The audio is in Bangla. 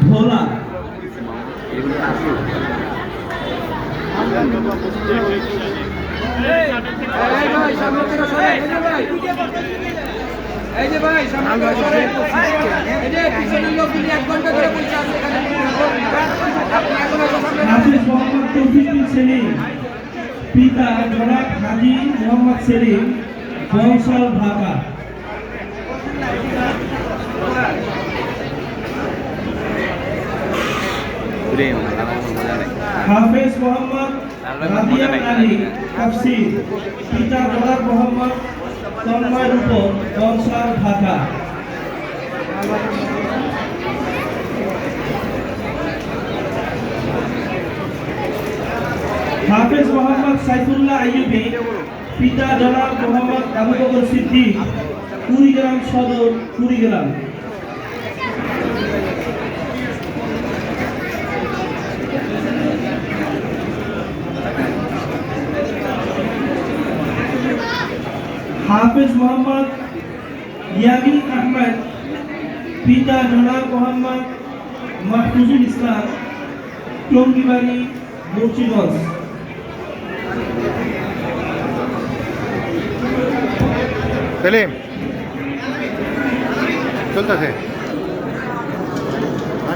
ভোলা। হাফিজ মোহাম্মদ তৌফিকুল সেলিম, পিতা জনাব হাজী মোহাম্মদ সেলিম, বংশাল ঢাকা। হাফিজ মোহাম্মদ রাদিয়ান আলী তাফসীর, পিতা জনাব মোহাম্মদ তন্ময় রূপক, বংশাল ঢাকা। হাফিজ মোহাম্মদ সাইফুল্লাহ আইয়ুবী, পিতা জনাব মোহাম্মদ আবু বকর সিদ্দিক, কুড়িগ্রাম সদর, কুড়িগ্রাম। হাফিজ মোহাম্মদ ইয়ামিন আহমেদ, পিতা জনাব মোহাম্মদ মাহফুজুল ইসলাম, টঙ্গিবাড়ি, মুন্সিগঞ্জ। সেলিম চলতেছে।